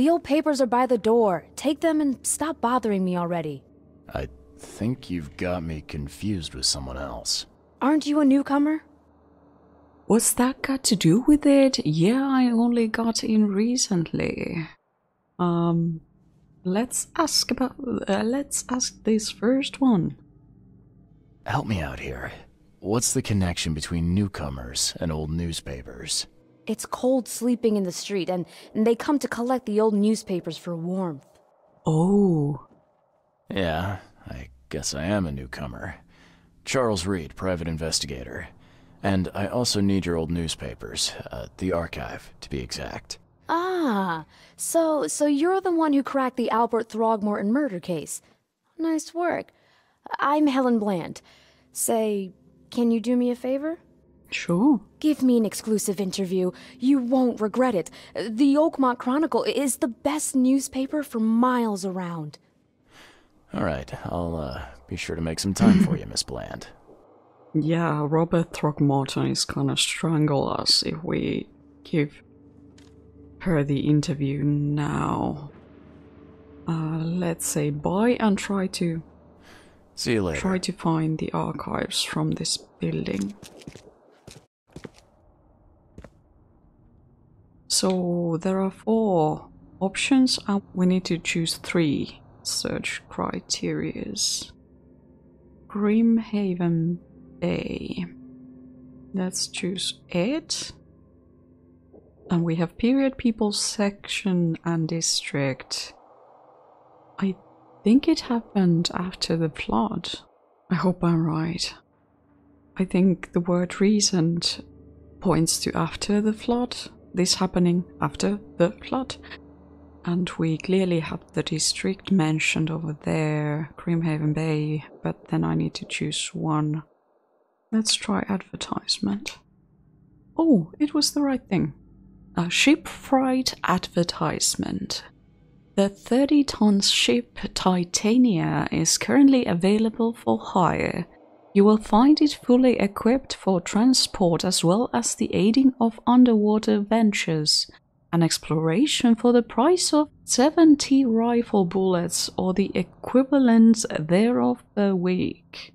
The old papers are by the door. Take them and stop bothering me already. I think you've got me confused with someone else. Aren't you a newcomer? What's that got to do with it? Yeah, I only got in recently. Let's ask this first one. Help me out here. What's the connection between newcomers and old newspapers? It's cold sleeping in the street, and they come to collect the old newspapers for warmth. Oh. Yeah, I guess I am a newcomer. Charles Reed, private investigator. And I also need your old newspapers, the archive, to be exact. Ah, so you're the one who cracked the Albert Throgmorton murder case. Nice work. I'm Helen Bland. Say, can you do me a favor? Sure. Give me an exclusive interview. You won't regret it. The Oakmont Chronicle is the best newspaper for miles around. All right, I'll be sure to make some time for you, Miss Bland. Yeah, Robert Throckmorton is gonna strangle us if we give her the interview now. Let's say bye and try to See you later. Try to find the archives from this building. So there are 4 options and we need to choose 3 search criterias. Grimhaven Bay. Let's choose it. And we have period, people, section and district. I think it happened after the flood. I hope I'm right. I think the word recent points to after the flood. This happening after the flood. And we clearly have the district mentioned over there, Grimhaven Bay, but then I need to choose one. Let's try advertisement. Oh, it was the right thing. A ship freight advertisement. The 30-ton ship Titania is currently available for hire. You will find it fully equipped for transport as well as the aiding of underwater ventures. An exploration for the price of 70 rifle bullets or the equivalent thereof per week.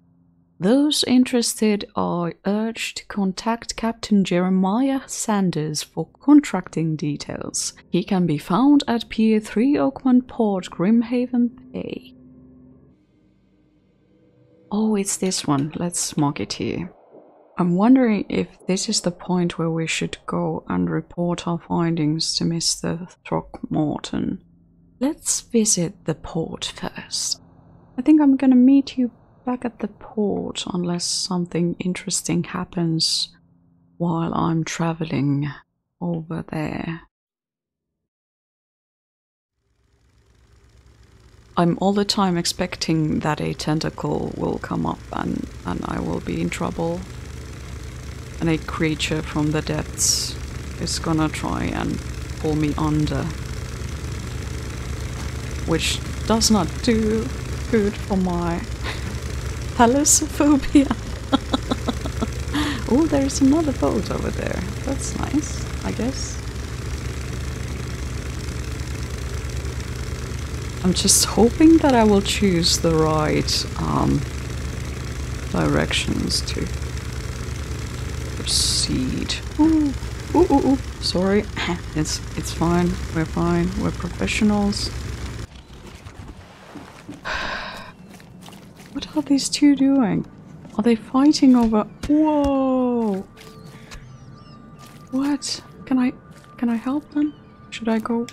Those interested are urged to contact Captain Jeremiah Sanders for contracting details. He can be found at Pier 3 Oakmont Port, Grimhaven Bay. Oh, it's this one. Let's mark it here. I'm wondering if this is the point where we should go and report our findings to Mr. Throckmorton. Let's visit the port first. I think I'm gonna meet you back at the port unless something interesting happens while I'm traveling over there. I'm all the time expecting that a tentacle will come up and I will be in trouble. And a creature from the depths is gonna try and pull me under. Which does not do good for my thalassophobia. Oh, there's another boat over there. That's nice, I guess. I'm just hoping that I will choose the right directions to proceed. Ooh, ooh, ooh, ooh. Sorry. It's fine. We're fine. We're professionals. What are these two doing? Are they fighting over? Whoa! What? Can I help them? Should I go?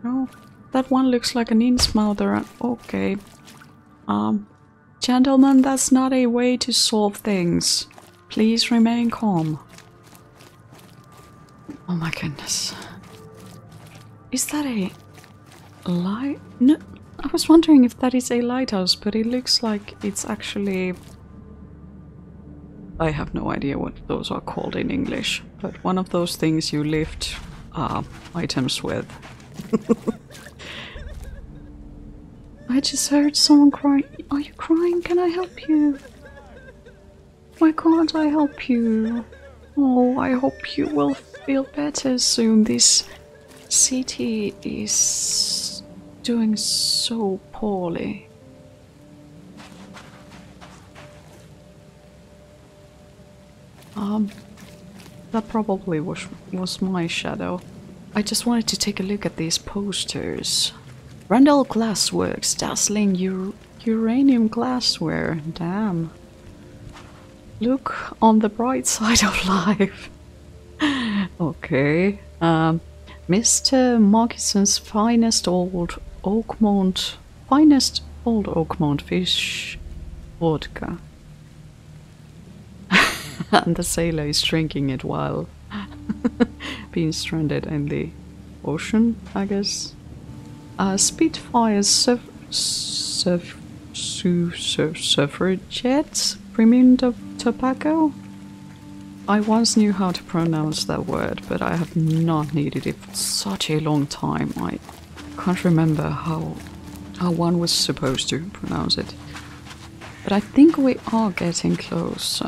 No. That one looks like an Innsmouther. Okay. Gentlemen, that's not a way to solve things. Please remain calm. Oh my goodness. Is that a light? No, I was wondering if that is a lighthouse, but it looks like it's actually... I have no idea what those are called in English, but one of those things you lift items with. I just heard someone crying. Are you crying? Can I help you? Why can't I help you? Oh, I hope you will feel better soon. This city is doing so poorly. That probably was my shadow. I just wanted to take a look at these posters. Randall Glassworks, dazzling uranium glassware. Damn. Look on the bright side of life. Okay. Mr. Markison's finest old Oakmont fish vodka. And the sailor is drinking it while being stranded in the ocean, I guess. Spitfire's suffragettes, premium tobacco. I once knew how to pronounce that word, but I have not needed it for such a long time. I can't remember how one was supposed to pronounce it. But I think we are getting close.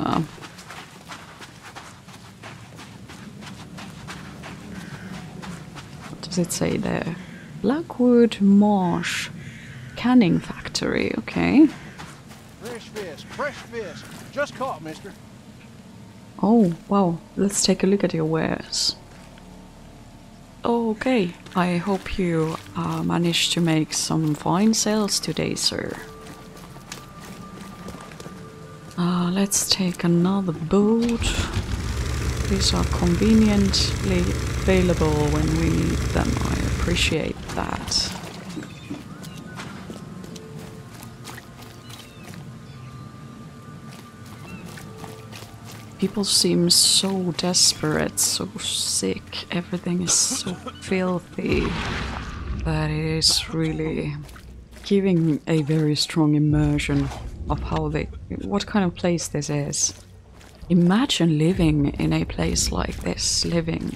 What does it say there? Blackwood Marsh Canning Factory, okay. Fresh fish. Just caught, mister. Oh, wow. Let's take a look at your wares. Okay, I hope you managed to make some fine sales today, sir. Let's take another boat. These are conveniently available when we need them. I appreciate that. People seem so desperate, so sick, everything is so filthy that it is really giving a very strong immersion of what kind of place this is. Imagine living in a place like this, living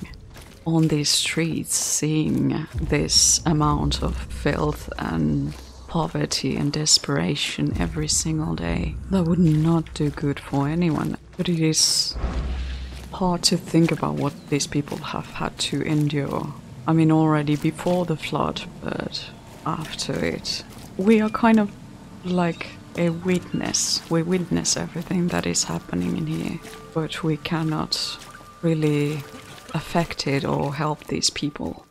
on these streets, seeing this amount of filth and poverty and desperation every single day. That would not do good for anyone. But it is hard to think about what these people have had to endure. I mean, already before the flood, but after it. We are kind of like a witness. We witness everything that is happening in here, but we cannot really affect it or help these people.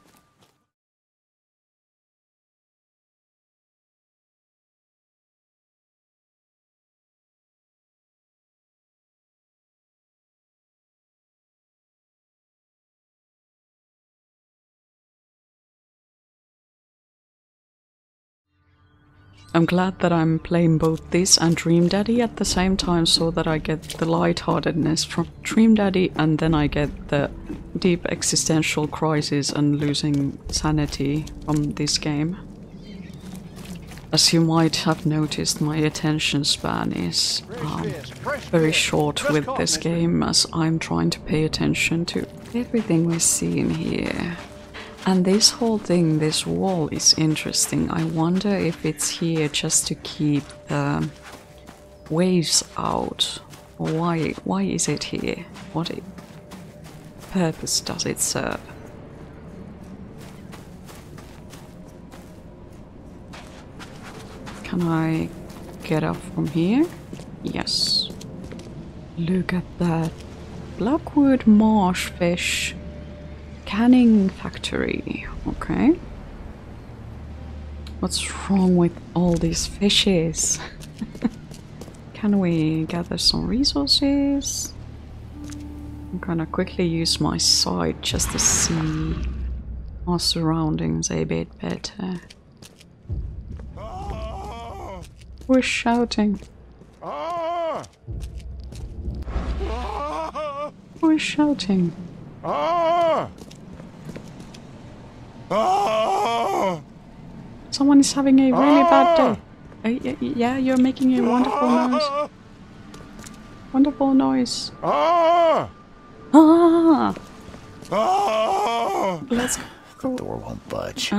I'm glad that I'm playing both this and Dream Daddy at the same time so that I get the lightheartedness from Dream Daddy and then I get the deep existential crisis and losing sanity from this game. As you might have noticed, my attention span is very short with this game as I'm trying to pay attention to everything we see in here. And this whole thing, this wall is interesting. I wonder if it's here just to keep the waves out. Or why is it here? What purpose does it serve? Can I get up from here? Yes. Look at that. Blackwood Marsh fish canning factory. Okay. What's wrong with all these fishes? Can we gather some resources? I'm gonna quickly use my sight just to see our surroundings a bit better. We're shouting. We're shouting. Someone is having a really bad day. Yeah, you're making a wonderful noise. Wonderful noise. Let's go. The door won't budge.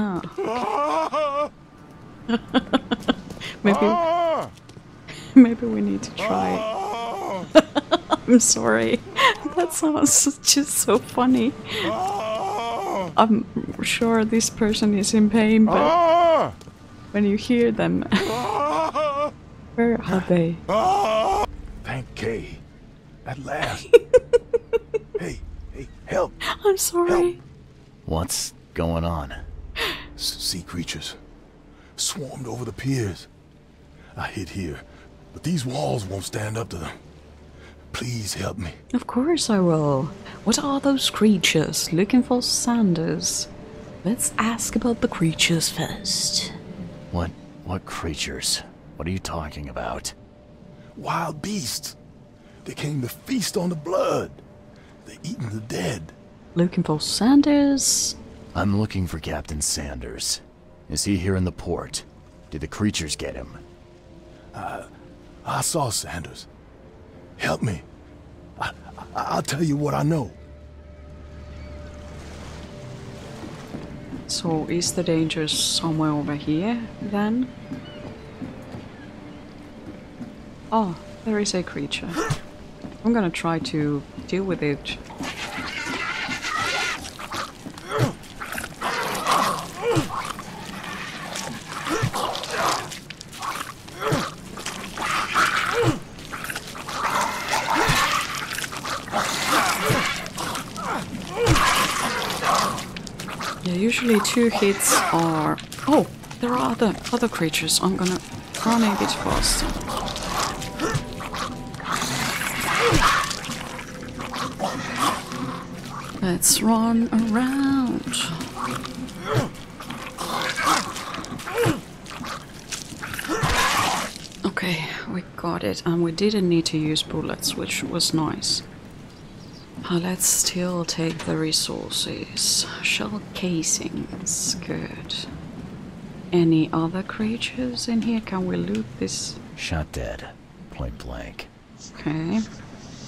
Maybe we need to try. I'm sorry. That sounds just so funny. I'm sure this person is in pain, but when you hear them, where are they? Thank Kay. At last. Hey, help. I'm sorry. Help. What's going on? Sea creatures swarmed over the piers. I hid here, but these walls won't stand up to them. Please help me. Of course I will. What are those creatures? Looking for Sanders. Let's ask about the creatures first. What creatures? What are you talking about? Wild beasts. They came to feast on the blood. They're eating the dead. Looking for Sanders? I'm looking for Captain Sanders. Is he here in the port? Did the creatures get him? I saw Sanders. Help me. I'll tell you what I know. So is the danger somewhere over here, then? Oh, there is a creature. I'm gonna try to deal with it. Yeah, usually 2 hits are... Oh, there are other creatures. I'm gonna run a bit faster. Let's run around. Okay, we got it, and we didn't need to use bullets, which was nice. Let's still take the resources. Shell casings, good. Any other creatures in here? Can we loot this? Shot dead. Point blank. Okay,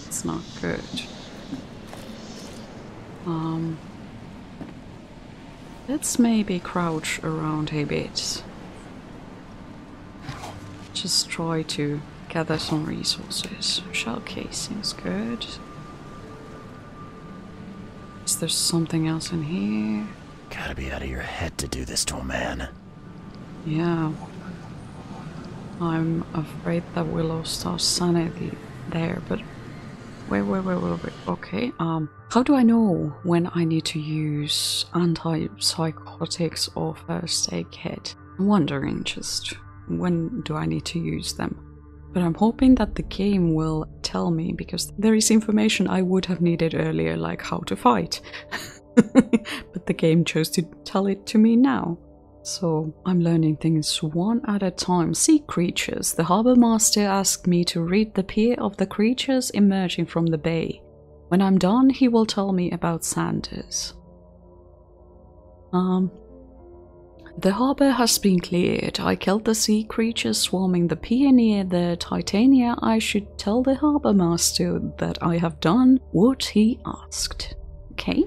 it's not good. Let's maybe crouch around a bit. Just try to gather some resources. Shell casings, good. Is there something else in here? Gotta be out of your head to do this to a man. Yeah. I'm afraid that we lost our sanity there, but... Wait. Okay, how do I know when I need to use antipsychotics or first aid kit? I'm wondering just when do I need to use them? But I'm hoping that the game will tell me, because there is information I would have needed earlier, like how to fight. But the game chose to tell it to me now. So I'm learning things one at a time. Sea creatures. The harbor master asked me to read the pair of the creatures emerging from the bay. When I'm done, he will tell me about Sanders. The harbor has been cleared. I killed the sea creatures swarming the pier near the Titania. I should tell the harbor master that I have done what he asked. Okay.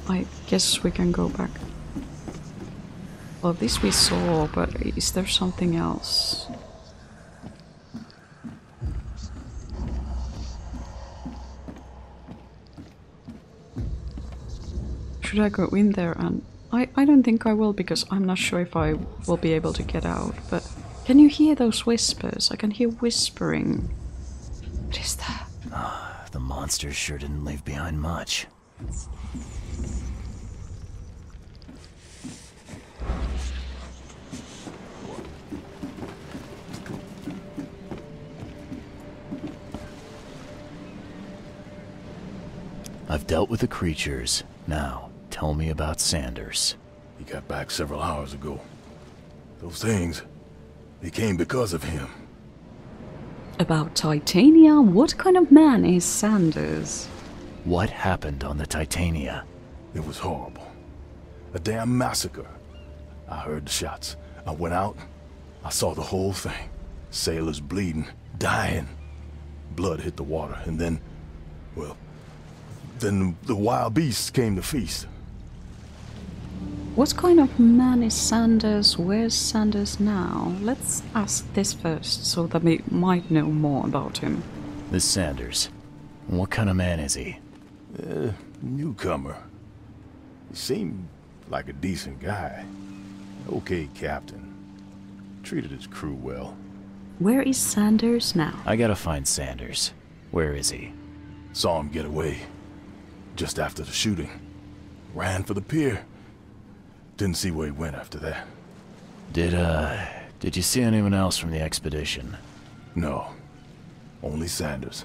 I guess we can go back. Well, this we saw, but is there something else? Should I go in there and... I don't think I will, because I'm not sure if I will be able to get out, but... Can you hear those whispers? I can hear whispering. What is that? The monsters sure didn't leave behind much. I've dealt with the creatures. Now, tell me about Sanders. He got back several hours ago. Those things, they came because of him. About Titania? What kind of man is Sanders? What happened on the Titania? It was horrible. A damn massacre. I heard the shots. I went out. I saw the whole thing. Sailors bleeding, dying. Blood hit the water, and then, well, then the wild beasts came to feast. What kind of man is Sanders? Where's Sanders now? Let's ask this first, so that we might know more about him. This Sanders. What kind of man is he? Newcomer. He seemed like a decent guy. Okay, captain. Treated his crew well. Where is Sanders now? I gotta find Sanders. Where is he? Saw him get away. Just after the shooting. Ran for the pier. Didn't see where he went after that. Did you see anyone else from the expedition? No. Only Sanders.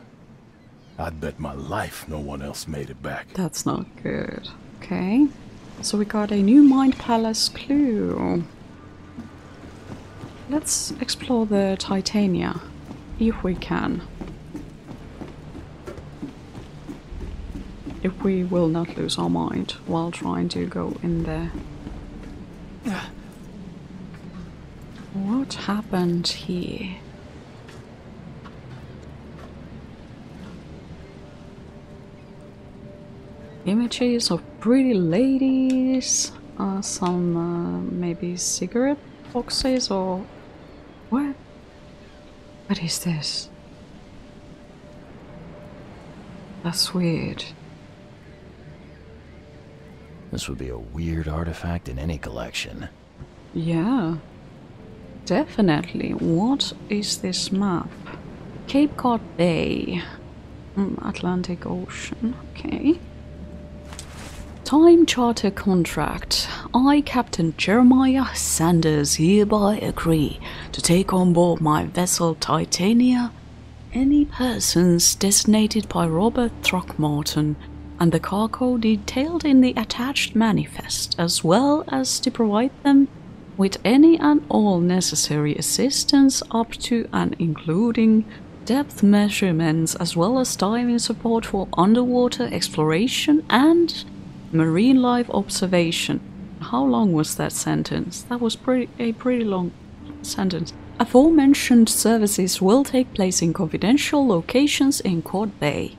I'd bet my life no one else made it back. That's not good. Okay. So we got a new Mind Palace clue. Let's explore the Titania, if we can. If we will not lose our mind while trying to go in there. What happened here? Images of pretty ladies, some maybe cigarette boxes or what? What is this? That's weird. This would be a weird artifact in any collection. Yeah, definitely. What is this map? Cape Cod Bay, Atlantic Ocean. Okay. Time charter contract. I, Captain Jeremiah Sanders, hereby agree to take on board my vessel Titania any persons designated by Robert Throckmorton and the cargo detailed in the attached manifest, as well as to provide them with any and all necessary assistance up to and including depth measurements, as well as diving support for underwater exploration and marine life observation. How long was that sentence? That was a pretty long sentence. Aforementioned services will take place in confidential locations in Cod Bay.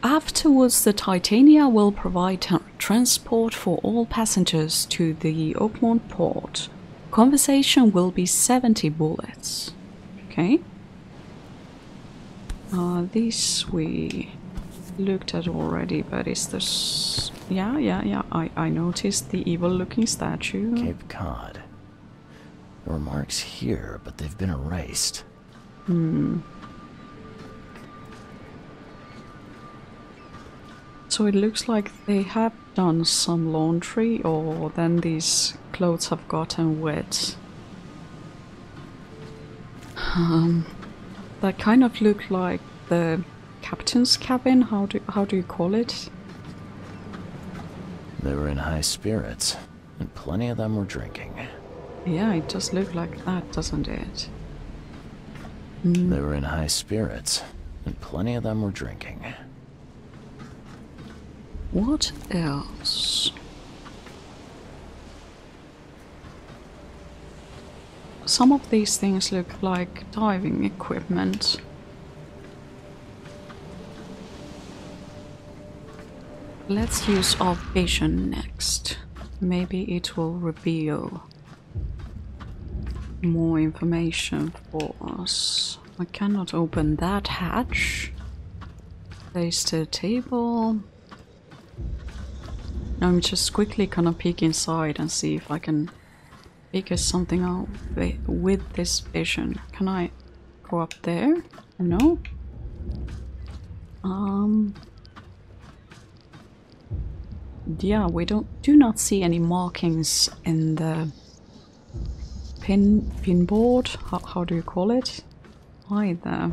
Afterwards, the Titania will provide transport for all passengers to the Oakmont port. Conversation will be 70 bullets. Okay. This we looked at already, but is this... Yeah. I noticed the evil-looking statue. Cape Cod. There were marks here, but they've been erased. So it looks like they have done some laundry, or then these clothes have gotten wet. That kind of looked like the captain's cabin. How do you call it? They were in high spirits, and plenty of them were drinking. Yeah, it does look like that, doesn't it? They were in high spirits, and plenty of them were drinking. What else? Some of these things look like diving equipment. Let's use our vision next. Maybe it will reveal more information for us. I cannot open that hatch. Place the table. I'm just quickly gonna peek inside and see if I can figure something out with this vision. Can I go up there? No? Yeah, we do not see any markings in the pin board. How do you call it? Either.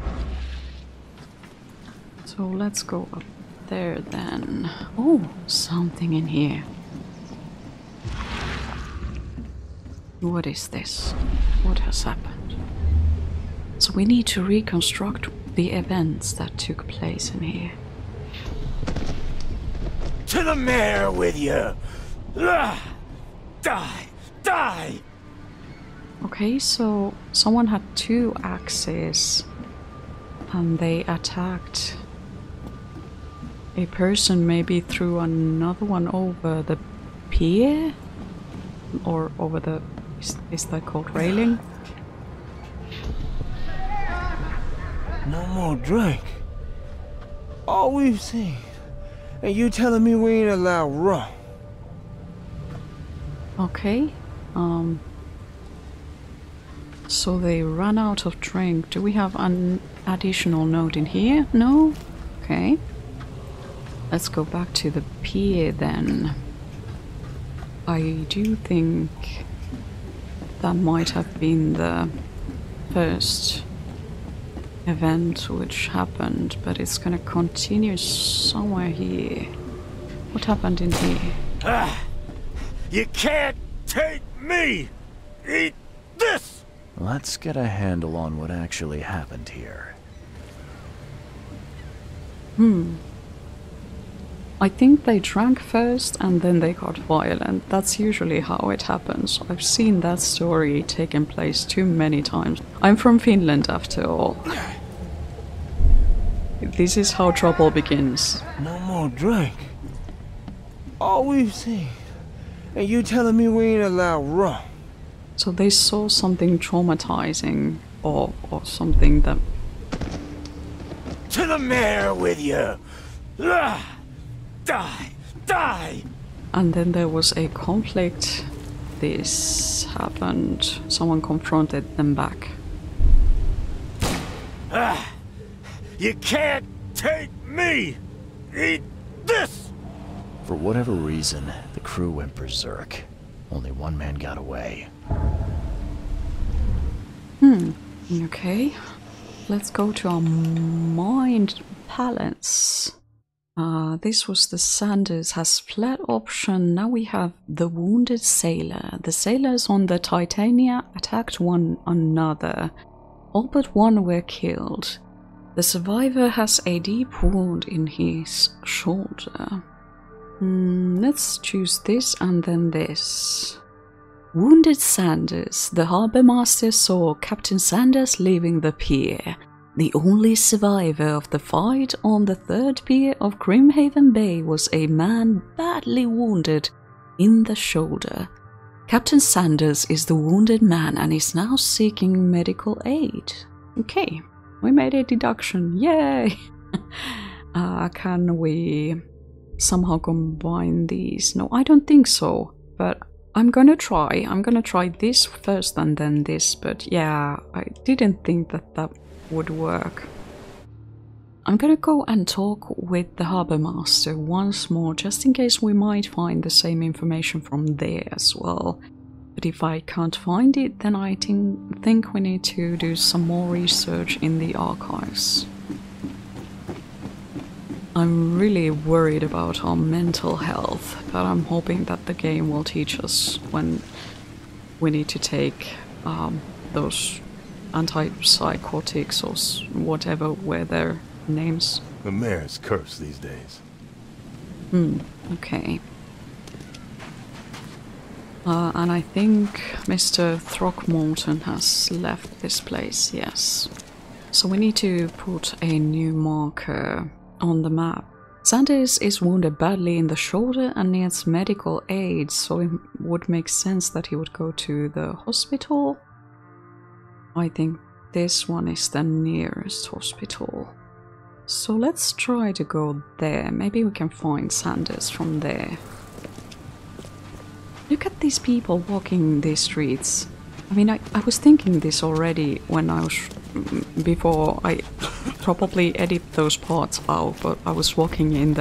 So let's go up there then. Oh, something in here. What is this? What has happened? So we need to reconstruct the events that took place in here. To the mayor with you! Die! Die! Okay, so someone had 2 axes and they attacked a person, maybe threw another one over the pier? Or over the... is that called railing? No more drink. All we've seen And you telling me we ain't allowed rum? Okay. So they ran out of drink. Do we have an additional note in here? No? Okay. Let's go back to the pier then. I do think that might have been the first event which happened, but it's gonna continue somewhere here. What happened in here? You can't take me! Eat this! Let's get a handle on what actually happened here. I think they drank first and then they got violent. That's usually how it happens. I've seen that story taking place too many times. I'm from Finland after all. This is how trouble begins. No more drink. All we've seen. And you telling me we ain't allowed rum? So they saw something traumatizing or something that... To the mayor with you! Die! Die! And then there was a conflict. This happened. Someone confronted them back. You can't take me! Eat this! For whatever reason, the crew went berserk. Only one man got away. Okay. Let's go to our mind palace. This was the Sanders has fled option. Now we have the wounded sailor. The sailors on the Titania attacked one another. All but one were killed. The survivor has a deep wound in his shoulder. Let's choose this and then this. Wounded Sanders. The harbour master saw Captain Sanders leaving the pier. The only survivor of the fight on the third pier of Grimhaven Bay was a man badly wounded in the shoulder. Captain Sanders is the wounded man and is now seeking medical aid. Okay, we made a deduction. Yay! Can we somehow combine these? No, I don't think so, but I'm gonna try. I'm gonna try this first and then this, but yeah, I didn't think that would work. I'm gonna go and talk with the harbour master once more, just in case we might find the same information from there as well. But if I can't find it, then I think we need to do some more research in the archives. I'm really worried about our mental health, but I'm hoping that the game will teach us when we need to take those antipsychotics or whatever were their names. The mayor's cursed these days. Okay. And I think Mr. Throckmorton has left this place, yes. So we need to put a new marker on the map. Sanders is wounded badly in the shoulder and needs medical aid, so it would make sense that he would go to the hospital. I think this one is the nearest hospital. So let's try to go there. Maybe we can find Sanders from there. Look at these people walking these streets. I mean, I was thinking this already when I was... before I probably edit those parts out, but I was walking in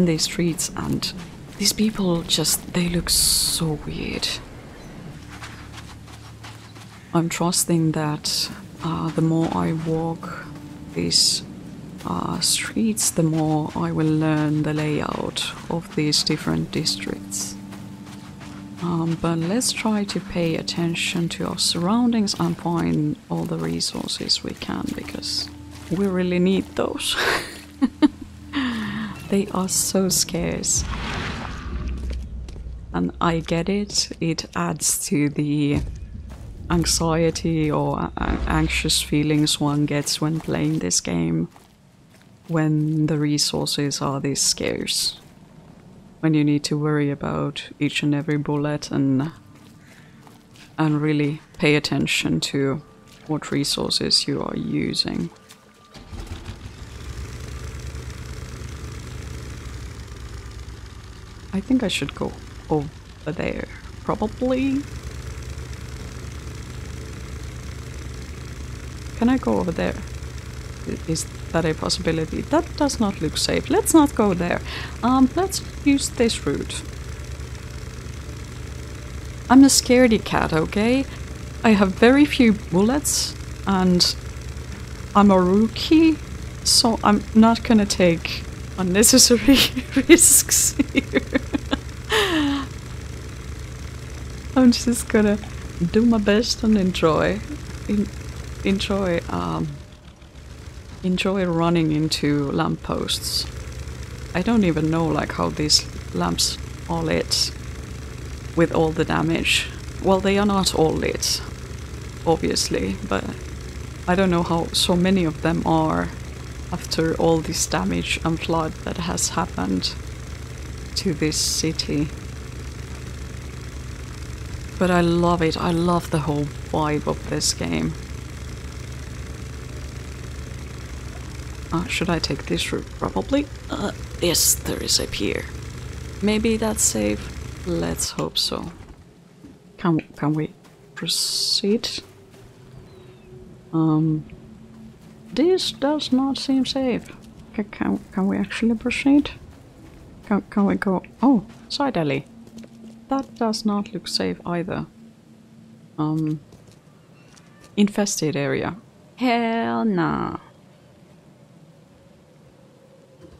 these streets and these people just... they look so weird. I'm trusting that the more I walk these streets, the more I will learn the layout of these different districts. But let's try to pay attention to our surroundings and find all the resources we can, because we really need those. They are so scarce. And I get it, it adds to the anxiety or anxious feelings one gets when playing this game, when the resources are this scarce. When you need to worry about each and every bullet and really pay attention to what resources you are using. I think I should go over there, probably. Can I go over there? Is that a possibility? That does not look safe. Let's not go there. Let's use this route. I'm a scaredy cat, okay? I have very few bullets, and I'm a rookie, so I'm not gonna take unnecessary risks here. I'm just gonna do my best and enjoy running into lampposts. I don't even know like how these lamps are lit with all the damage. Well, they are not all lit, obviously, but I don't know how so many of them are after all this damage and flood that has happened to this city. But I love it. I love the whole vibe of this game. Should I take this route? Probably. Yes, there is a pier. Maybe that's safe. Let's hope so. Can we proceed? This does not seem safe. Can we actually proceed? Can we go? Oh, side alley. That does not look safe either. Infested area. Hell nah.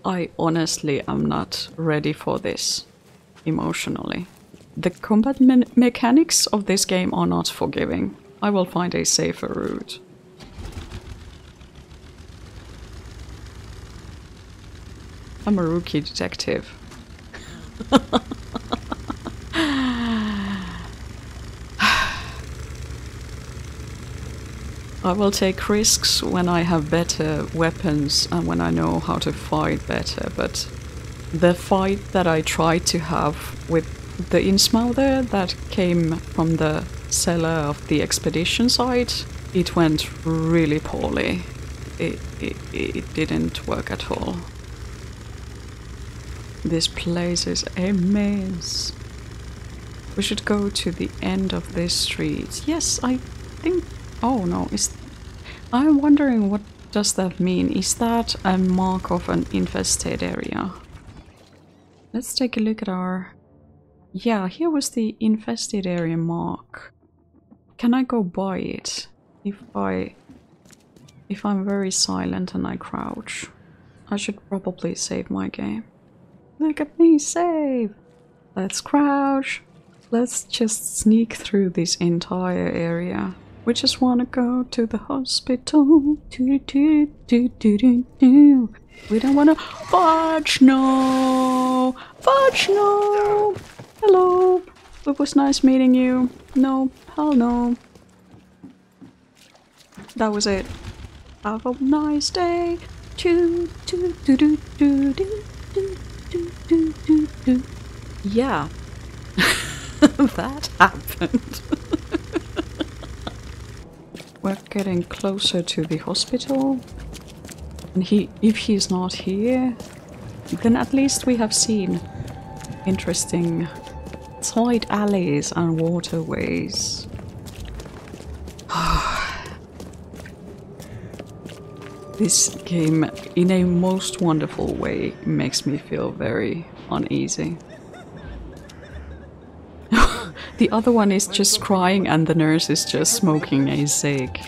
I honestly am not ready for this emotionally. The combat mechanics of this game are not forgiving. I will find a safer route. I'm a rookie detective. I will take risks when I have better weapons and when I know how to fight better, but the fight that I tried to have with the Innsmouther that came from the cellar of the expedition site, it went really poorly. It didn't work at all. This place is a mess. We should go to the end of this street. Yes, I think... Oh no, I'm wondering what does that mean? Is that a mark of an infested area? Let's take a look at our... Yeah, here was the infested area mark. Can I go by it? If I'm very silent and I crouch. I should probably save my game. Look at me, save! Let's crouch. Let's just sneak through this entire area. We just wanna go to the hospital. We don't wanna... Fudge, no! Fudge, no! Hello! It was nice meeting you. No, hell no. That was it. Have a nice day. Yeah. That happened. We're getting closer to the hospital. And if he's not here, then at least we have seen interesting side alleys and waterways. This game, in a most wonderful way, makes me feel very uneasy. The other one is just crying and the nurse is just smoking a cig.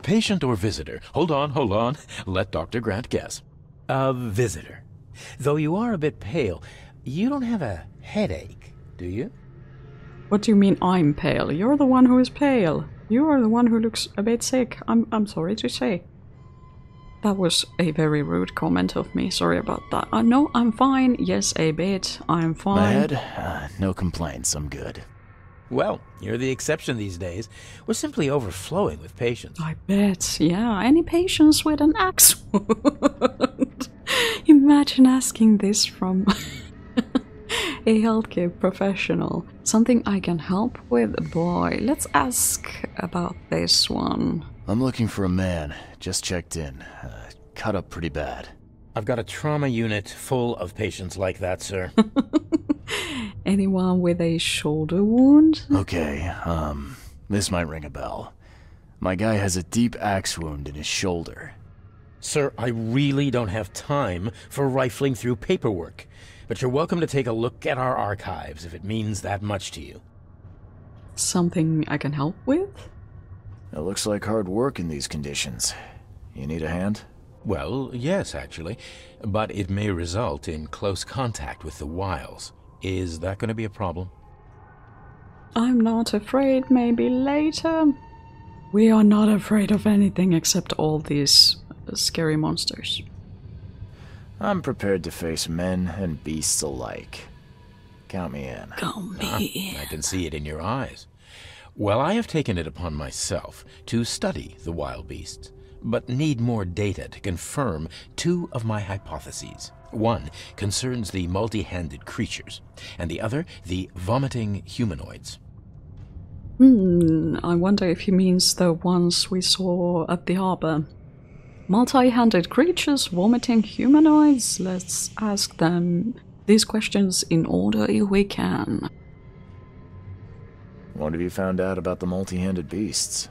Patient or visitor? Hold on. Let Dr. Grant guess. A visitor. Though you are a bit pale, you don't have a headache, do you? What do you mean I'm pale? You're the one who is pale. You are the one who looks a bit sick. I'm sorry to say. That was a very rude comment of me. Sorry about that. No, I'm fine. Yes, a bit. I'm fine. Bad? No complaints. I'm good. Well, you're the exception these days. We're simply overflowing with patients. I bet. Yeah, any patients with an axe wound? Imagine asking this from a healthcare professional. Something I can help with? Boy, let's ask about this one. I'm looking for a man. Just checked in. Cut up pretty bad. I've got a trauma unit full of patients like that, sir. Anyone with a shoulder wound? Okay, this might ring a bell. My guy has a deep axe wound in his shoulder. Sir, I really don't have time for rifling through paperwork, but you're welcome to take a look at our archives if it means that much to you. Something I can help with? It looks like hard work in these conditions. You need a hand? Well, yes, actually. But it may result in close contact with the wiles. Is that going to be a problem? I'm not afraid, maybe later. We are not afraid of anything except all these scary monsters. I'm prepared to face men and beasts alike. Count me in. Count me I can see it in your eyes. Well, I have taken it upon myself to study the wild beasts, but need more data to confirm two of my hypotheses. One concerns the multi-handed creatures, and the other the vomiting humanoids. I wonder if he means the ones we saw at the harbor. Multi-handed creatures, vomiting humanoids? Let's ask them these questions in order if we can. What have you found out about the multi-handed beasts?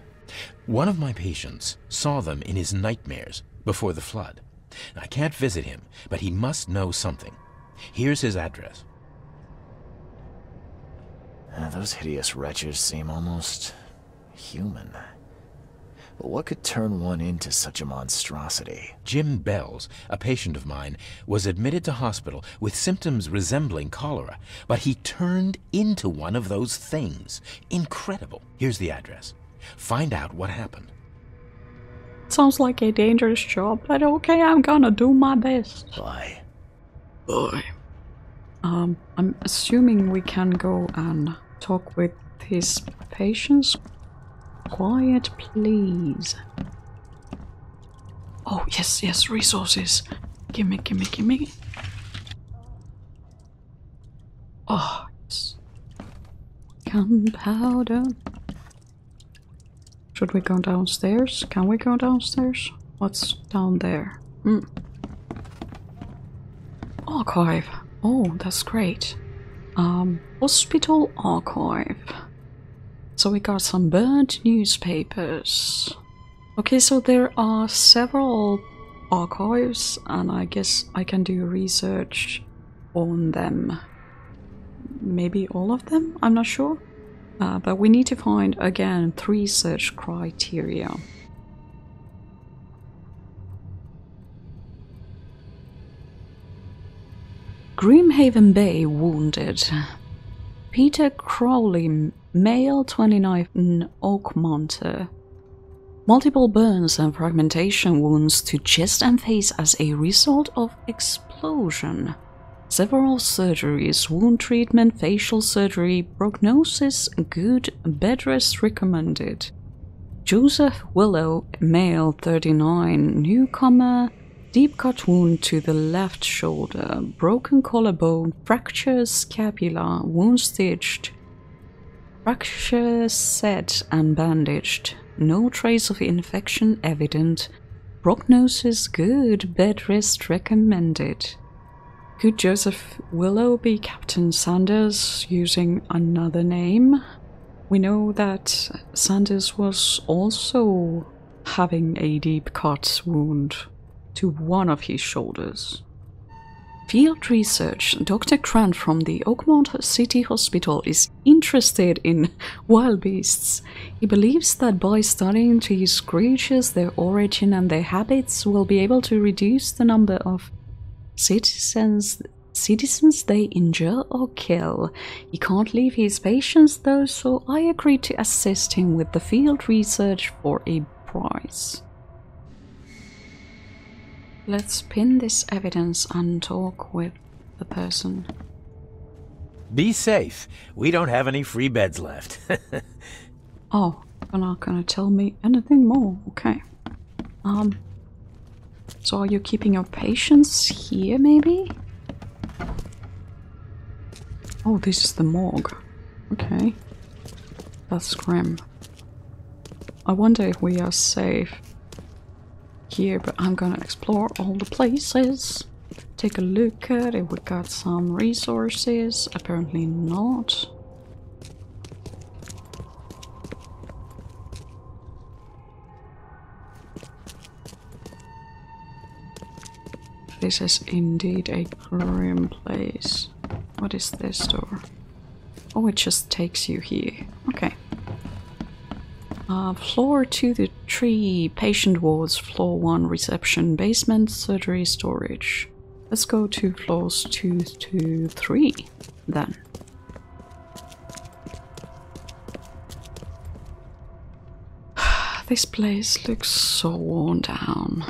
One of my patients saw them in his nightmares before the flood. I can't visit him, but he must know something. Here's his address. Those hideous wretches seem almost human. But what could turn one into such a monstrosity? Jim Bells, a patient of mine, was admitted to hospital with symptoms resembling cholera, but he turned into one of those things. Incredible. Here's the address. Find out what happened. Sounds like a dangerous job, but okay, I'm gonna do my best. Bye. Bye. I'm assuming we can go and talk with his patients. Quiet, please. Oh, yes, resources. Gimme. Oh, yes. Gunpowder. Should we go downstairs? Can we go downstairs? What's down there? Archive. Oh, that's great. Hospital archive. So we got some burnt newspapers. Okay, so there are several archives, and I guess I can do research on them. Maybe all of them? I'm not sure. But we need to find, again, 3 search criteria. Grimhaven Bay wounded. Peter Crowley, male, 29, Oakmont. Multiple burns and fragmentation wounds to chest and face as a result of explosion. Several surgeries, wound treatment, facial surgery, prognosis good, bed rest recommended. Joseph Willow, male, 39, newcomer, deep cut wound to the left shoulder, broken collarbone, fractured scapula, wound stitched, fracture set and bandaged, no trace of infection evident, prognosis good, bed rest recommended. Could Joseph Willow be Captain Sanders using another name? We know that Sanders was also having a deep cut wound to one of his shoulders. Field research. Dr. Grant from the Oakmont City Hospital is interested in wild beasts. He believes that by studying these creatures, their origin and their habits, will be able to reduce the number of citizens they injure or kill. He can't leave his patients though, so I agreed to assist him with the field research for a price. Let's pin this evidence and talk with the person. Be safe. We don't have any free beds left. Oh, you're not gonna tell me anything more. Okay. So are you keeping your patients here, maybe? Oh, this is the morgue. Okay. That's grim. I wonder if we are safe here, but I'm gonna explore all the places. Take a look at if we got some resources. Apparently not. This is indeed a grim place. What is this door? Oh, it just takes you here. Okay. Floor 2 to 3, patient wards, floor 1, reception, basement, surgery, storage. Let's go to floors 2 to 3 then. This place looks so worn down.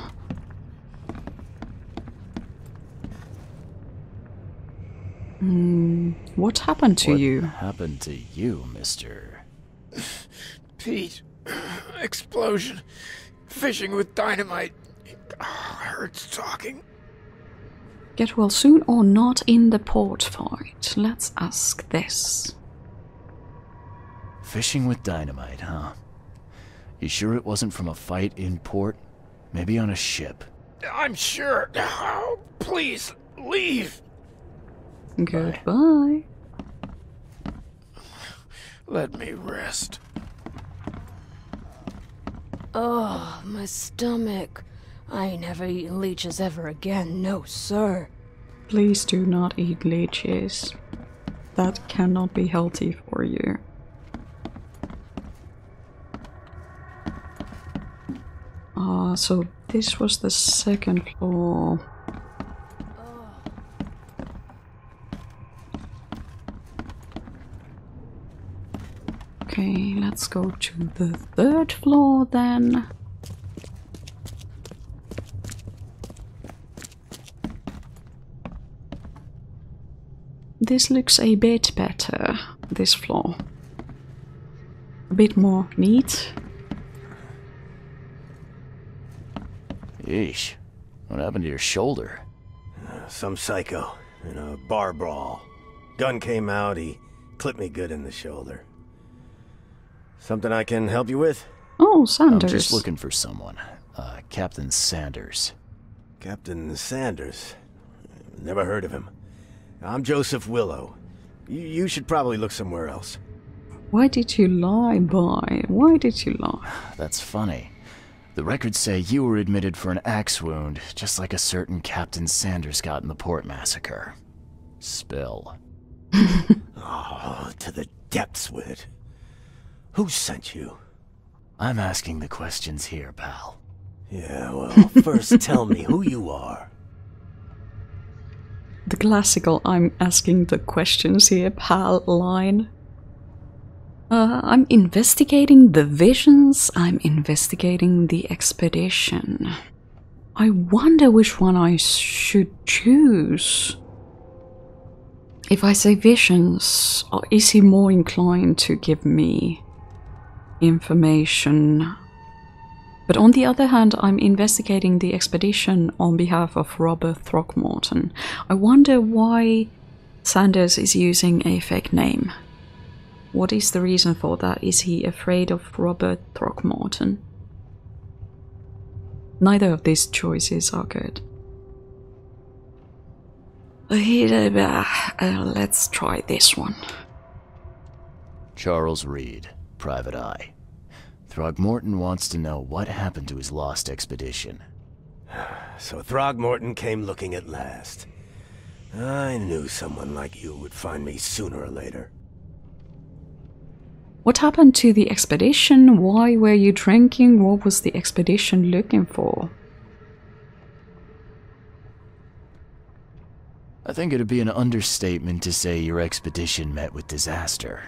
What happened to you? What happened to you, mister? Pete, explosion, fishing with dynamite. Hurts talking. Get well soon or not in the port fight? Let's ask this. Fishing with dynamite, huh? You sure it wasn't from a fight in port? Maybe on a ship? I'm sure. Oh, please, leave. Goodbye. Let me rest. Oh, my stomach. I ain't never eaten leeches ever again, no sir. Please do not eat leeches. That cannot be healthy for you. So this was the second floor. Okay, let's go to the third floor then. This looks a bit better, this floor. A bit more neat. Yeesh. What happened to your shoulder? Some psycho in a bar brawl. Gun came out, he clipped me good in the shoulder. Something I can help you with? Oh, Sanders. I'm just looking for someone. Captain Sanders. Captain Sanders? Never heard of him. I'm Joseph Willow. You should probably look somewhere else. Why did you lie, boy? Why did you lie? That's funny. The records say you were admitted for an axe wound, just like a certain Captain Sanders got in the port massacre. Spill. Oh, to the depths with it. Who sent you? I'm asking the questions here, pal. Yeah, well, first tell me who you are. The classical I'm asking the questions here, pal line. I'm investigating the visions, I'm investigating the expedition. I wonder which one I should choose. If I say visions, is he more inclined to give me information? But on the other hand, I'm investigating the expedition on behalf of Robert Throckmorton. I wonder why Sanders is using a fake name. What is the reason for that? Is he afraid of Robert Throckmorton? Neither of these choices are good. Let's try this one. Charles Reed, Private Eye. Throgmorton wants to know what happened to his lost expedition. So Throgmorton came looking at last. I knew someone like you would find me sooner or later. What happened to the expedition? Why were you drinking? What was the expedition looking for? I think it'd be an understatement to say your expedition met with disaster.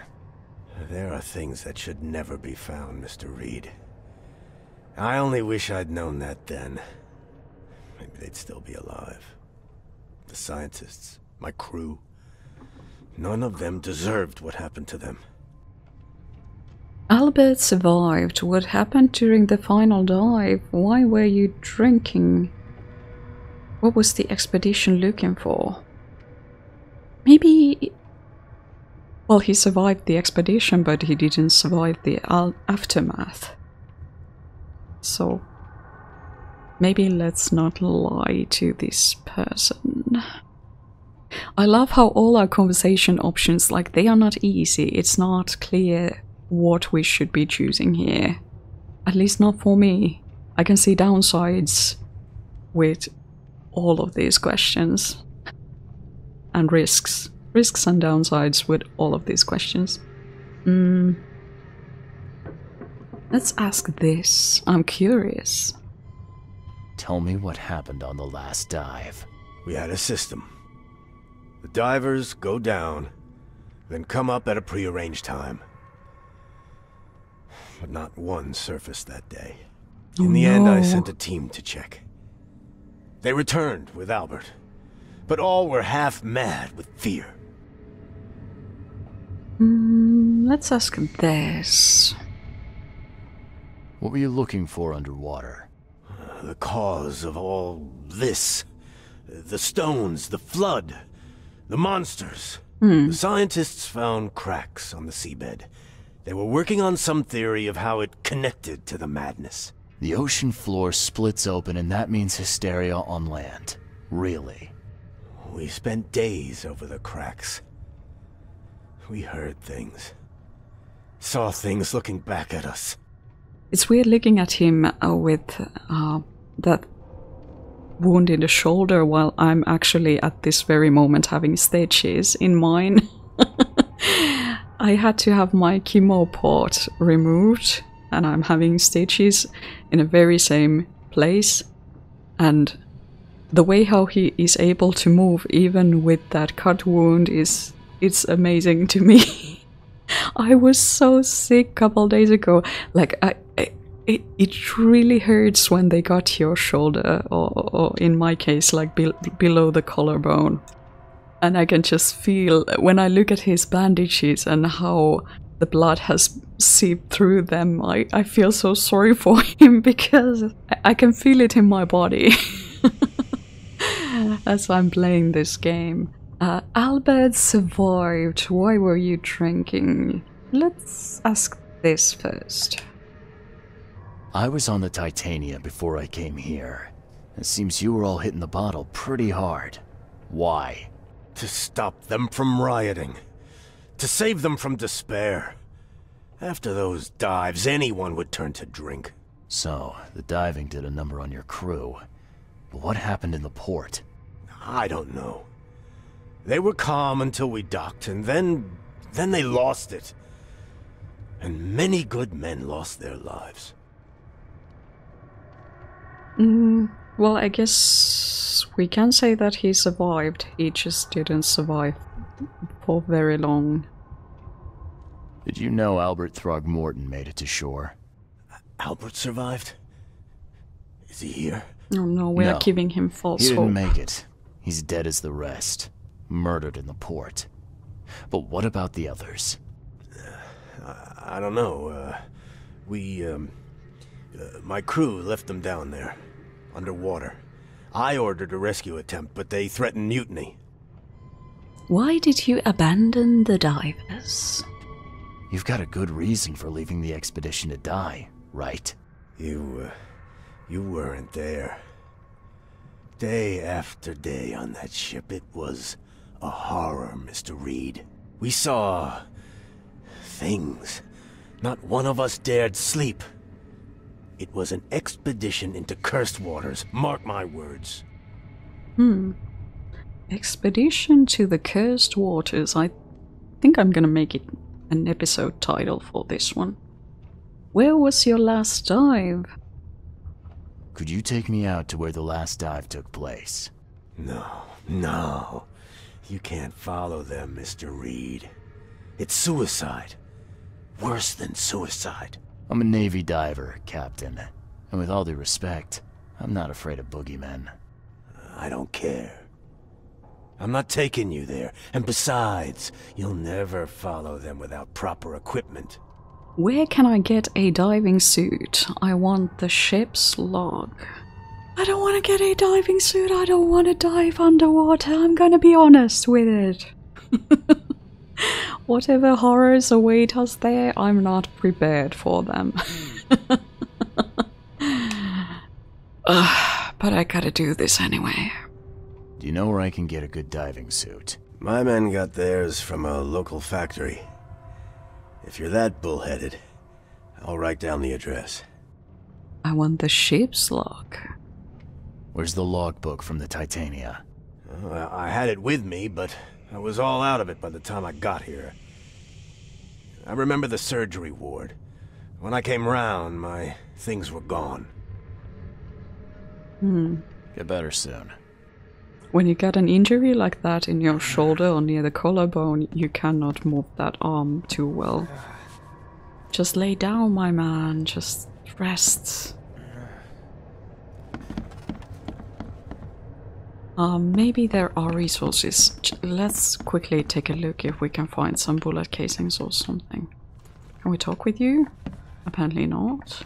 There are things that should never be found, Mr. Reed. I only wish I'd known that then. Maybe they'd still be alive. The scientists, my crew, none of them deserved what happened to them. Albert survived. What happened during the final dive? Why were you drinking? What was the expedition looking for? Maybe... Well, he survived the expedition, but he didn't survive the aftermath. So... Maybe let's not lie to this person. I love how all our conversation options, like, they are not easy. It's not clear what we should be choosing here. At least not for me. I can see downsides with all of these questions. And risks. Risks and downsides with all of these questions. Let's ask this. I'm curious. Tell me what happened on the last dive. We had a system. The divers go down, then come up at a prearranged time. But not one surfaced that day. In the end, I sent a team to check. They returned with Albert, but all were half mad with fear. Let's ask this. What were you looking for underwater? The cause of all this. The stones, the flood, the monsters. The scientists found cracks on the seabed. They were working on some theory of how it connected to the madness. The ocean floor splits open and that means hysteria on land. Really? We spent days over the cracks. We heard things. Saw things looking back at us. It's weird looking at him with that wound in the shoulder while I'm actually at this very moment having stitches in mine. I had to have my chemo port removed and I'm having stitches in a very same place, and the way how he is able to move even with that cut wound it's amazing to me. I was so sick a couple days ago. Like it really hurts when they got your shoulder, or in my case, like below the collarbone. And I can just feel, when I look at his bandages and how the blood has seeped through them, I feel so sorry for him because I can feel it in my body as I'm playing this game. Albert survived. Why were you drinking? Let's ask this first. I was on the Titania before I came here. It seems you were all hitting the bottle pretty hard. Why? To stop them from rioting. To save them from despair. After those dives, anyone would turn to drink. So, the diving did a number on your crew. But what happened in the port? I don't know. They were calm until we docked, and then they lost it. And many good men lost their lives. Well, I guess we can say that he survived. He just didn't survive for very long. Did you know Albert Throgmorton made it to shore? Albert survived? Is he here? Oh no, we are giving him false hope. He didn't make it. He's dead as the rest. Murdered in the port. But what about the others? I don't know. My crew left them down there, underwater. I ordered a rescue attempt, but they threatened mutiny. Why did you abandon the divers? You've got a good reason for leaving the expedition to die, right? You weren't there. Day after day on that ship, it was a horror, Mr. Reed. We saw things. Not one of us dared sleep. It was an expedition into cursed waters, mark my words. Expedition to the Cursed Waters. I think I'm gonna make it an episode title for this one. Where was your last dive? Could you take me out to where the last dive took place? No. You can't follow them, Mr. Reed. It's suicide. Worse than suicide. I'm a Navy diver, Captain. And with all due respect, I'm not afraid of boogeymen. I don't care. I'm not taking you there. And besides, you'll never follow them without proper equipment. Where can I get a diving suit? I want the ship's log. I don't want to get a diving suit. I don't want to dive underwater. I'm gonna be honest with it. Whatever horrors await us there, I'm not prepared for them. But I gotta do this anyway. Do you know where I can get a good diving suit? My men got theirs from a local factory. If you're that bullheaded, I'll write down the address. I want the ship's log. Where's the logbook from the Titania? I had it with me, but I was all out of it by the time I got here. I remember the surgery ward. When I came round, my things were gone. Get better soon. When you get an injury like that in your shoulder or near the collarbone, you cannot move that arm too well. Just lay down, my man. Just rest. Maybe there are resources. Let's quickly take a look if we can find some bullet casings or something. Can we talk with you? Apparently not.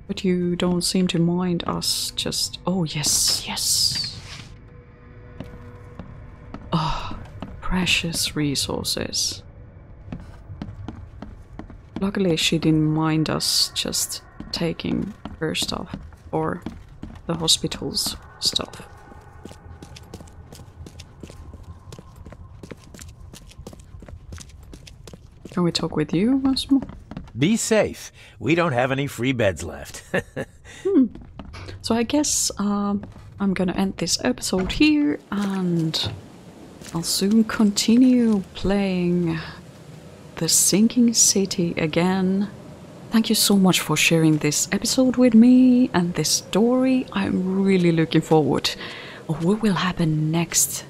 But you don't seem to mind us just... Oh, yes, yes. Oh, precious resources. Luckily she didn't mind us just taking her stuff, or the hospital's stuff. Can we talk with you once more? Be safe. We don't have any free beds left. So I guess I'm gonna end this episode here, and I'll soon continue playing The Sinking City again. Thank you so much for sharing this episode with me and this story. I'm really looking forward to what will happen next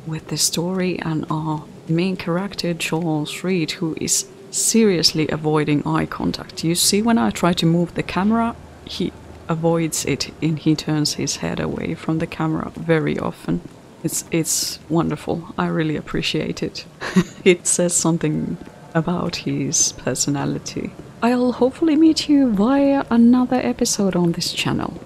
with this story and our main character, Charles Reed, who is seriously avoiding eye contact. You see, when I try to move the camera, he avoids it and he turns his head away from the camera very often. It's wonderful. I really appreciate it. It says something about his personality. I'll hopefully meet you via another episode on this channel.